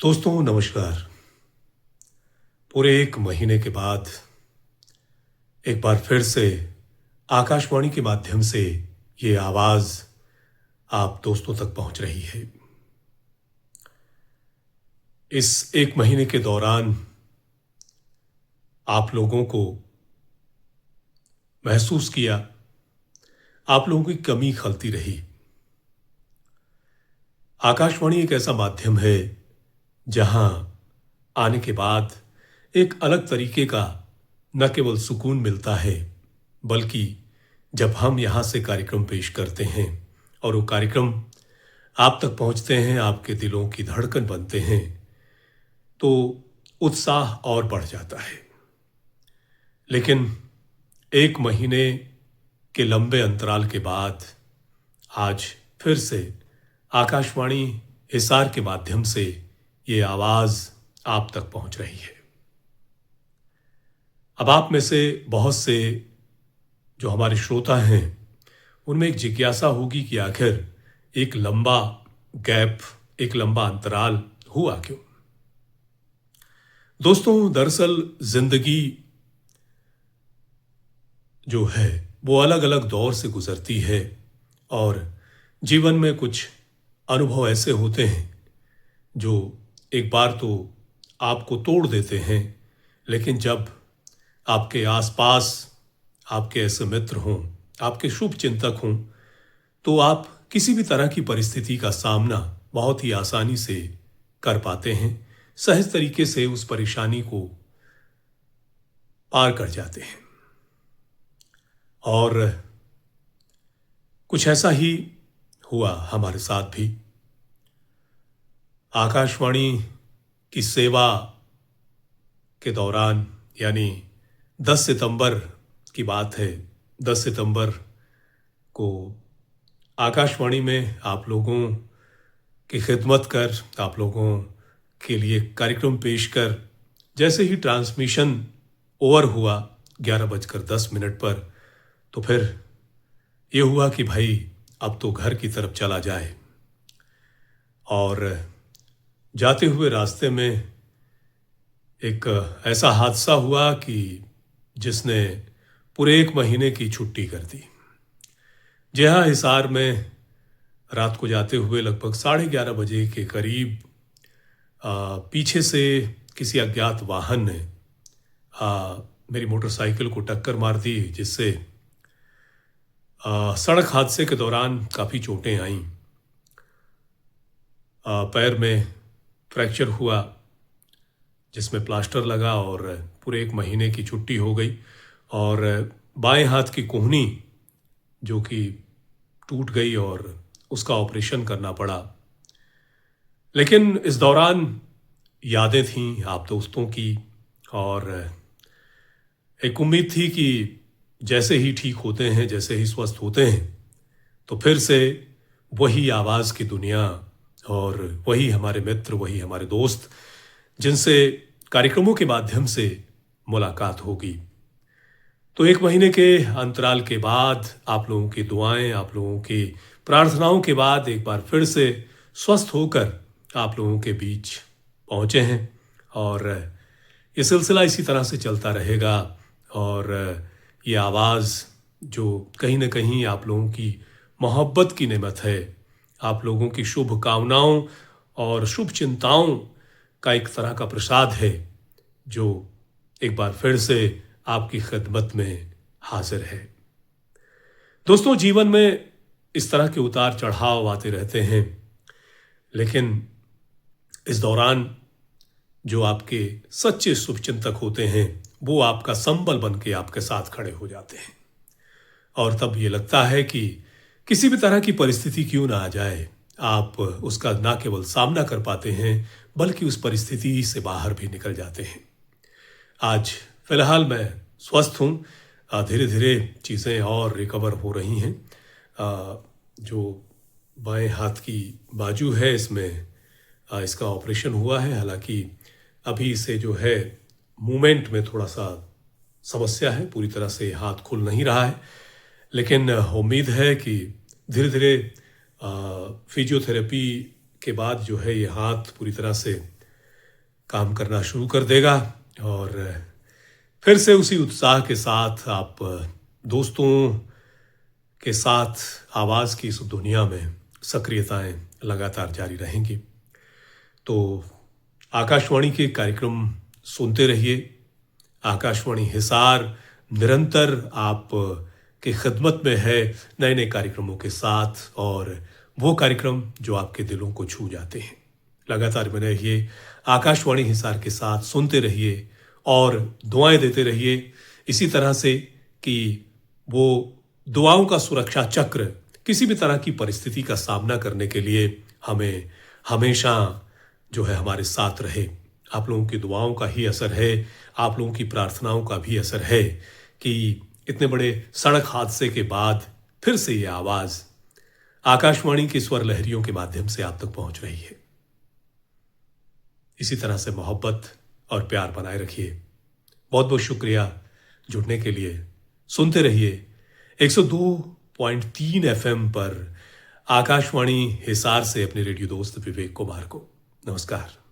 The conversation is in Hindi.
दोस्तों नमस्कार। पूरे एक महीने के बाद एक बार फिर से आकाशवाणी के माध्यम से ये आवाज आप दोस्तों तक पहुंच रही है। इस एक महीने के दौरान आप लोगों को महसूस किया, आप लोगों की कमी खलती रही। आकाशवाणी एक ऐसा माध्यम है जहां आने के बाद एक अलग तरीके का न केवल सुकून मिलता है, बल्कि जब हम यहां से कार्यक्रम पेश करते हैं और वो कार्यक्रम आप तक पहुंचते हैं, आपके दिलों की धड़कन बनते हैं, तो उत्साह और बढ़ जाता है। लेकिन एक महीने के लंबे अंतराल के बाद आज फिर से आकाशवाणी हिसार के माध्यम से ये आवाज आप तक पहुंच रही है। अब आप में से बहुत से जो हमारे श्रोता हैं, उनमें एक जिज्ञासा होगी कि आखिर एक लंबा गैप, एक लंबा अंतराल हुआ क्यों? दोस्तों, दरअसल जिंदगी जो है वो अलग अलग दौर से गुजरती है और जीवन में कुछ अनुभव ऐसे होते हैं जो एक बार तो आपको तोड़ देते हैं, लेकिन जब आपके आसपास आपके ऐसे मित्र हों, आपके शुभ चिंतक हों, तो आप किसी भी तरह की परिस्थिति का सामना बहुत ही आसानी से कर पाते हैं, सहज तरीके से उस परेशानी को पार कर जाते हैं। और कुछ ऐसा ही हुआ हमारे साथ भी। आकाशवाणी की सेवा के दौरान, यानी 10 सितंबर की बात है, 10 सितंबर को आकाशवाणी में आप लोगों की खिदमत कर, आप लोगों के लिए कार्यक्रम पेश कर, जैसे ही ट्रांसमिशन ओवर हुआ 11:10 पर, तो फिर ये हुआ कि भाई अब तो घर की तरफ चला जाए। और जाते हुए रास्ते में एक ऐसा हादसा हुआ कि जिसने पूरे एक महीने की छुट्टी कर दी। जी हाँ, हिसार में रात को जाते हुए लगभग 11:30 के करीब पीछे से किसी अज्ञात वाहन ने मेरी मोटरसाइकिल को टक्कर मार दी, जिससे सड़क हादसे के दौरान काफ़ी चोटें आईं। पैर में फ्रैक्चर हुआ, जिसमें प्लास्टर लगा और पूरे एक महीने की छुट्टी हो गई। और बाएं हाथ की कोहनी जो कि टूट गई और उसका ऑपरेशन करना पड़ा। लेकिन इस दौरान यादें थीं आप दोस्तों की, और एक उम्मीद थी कि जैसे ही ठीक होते हैं, जैसे ही स्वस्थ होते हैं, तो फिर से वही आवाज़ की दुनिया और वही हमारे मित्र, वही हमारे दोस्त, जिनसे कार्यक्रमों के माध्यम से मुलाकात होगी। तो एक महीने के अंतराल के बाद आप लोगों की दुआएं, आप लोगों की प्रार्थनाओं के बाद एक बार फिर से स्वस्थ होकर आप लोगों के बीच पहुंचे हैं। और ये सिलसिला इसी तरह से चलता रहेगा। और ये आवाज़ जो कहीं ना कहीं आप लोगों की मोहब्बत की नेमत है, आप लोगों की शुभ कामनाओं और शुभ चिंताओं का एक तरह का प्रसाद है, जो एक बार फिर से आपकी खिदमत में हाजिर है। दोस्तों, जीवन में इस तरह के उतार चढ़ाव आते रहते हैं, लेकिन इस दौरान जो आपके सच्चे शुभचिंतक होते हैं, वो आपका संबल बन के आपके साथ खड़े हो जाते हैं। और तब ये लगता है कि किसी भी तरह की परिस्थिति क्यों ना आ जाए, आप उसका ना केवल सामना कर पाते हैं, बल्कि उस परिस्थिति से बाहर भी निकल जाते हैं। आज फिलहाल मैं स्वस्थ हूँ। धीरे धीरे चीज़ें और रिकवर हो रही हैं। जो बाएं हाथ की बाजू है, इसमें इसका ऑपरेशन हुआ है। हालांकि अभी इसे जो है मूवमेंट में थोड़ा सा समस्या है, पूरी तरह से हाथ खुल नहीं रहा है, लेकिन उम्मीद है कि धीरे धीरे फिजियोथेरेपी के बाद जो है ये हाथ पूरी तरह से काम करना शुरू कर देगा और फिर से उसी उत्साह के साथ आप दोस्तों के साथ आवाज़ की इस दुनिया में सक्रियताएं लगातार जारी रहेंगी। तो आकाशवाणी के कार्यक्रम सुनते रहिए। आकाशवाणी हिसार निरंतर आप की खिदमत में है नए नए कार्यक्रमों के साथ, और वो कार्यक्रम जो आपके दिलों को छू जाते हैं। लगातार बने रहिए आकाशवाणी हिसार के साथ, सुनते रहिए और दुआएं देते रहिए इसी तरह से कि वो दुआओं का सुरक्षा चक्र किसी भी तरह की परिस्थिति का सामना करने के लिए हमें हमेशा जो है हमारे साथ रहे। आप लोगों की दुआओं का ही असर है, आप लोगों की प्रार्थनाओं का भी असर है कि इतने बड़े सड़क हादसे के बाद फिर से ये आवाज आकाशवाणी की स्वर लहरियों के माध्यम से आप तक पहुंच रही है। इसी तरह से मोहब्बत और प्यार बनाए रखिए। बहुत बहुत शुक्रिया जुड़ने के लिए। सुनते रहिए 102.3 FM पर आकाशवाणी हिसार से अपने रेडियो दोस्त विवेक कुमार को। नमस्कार।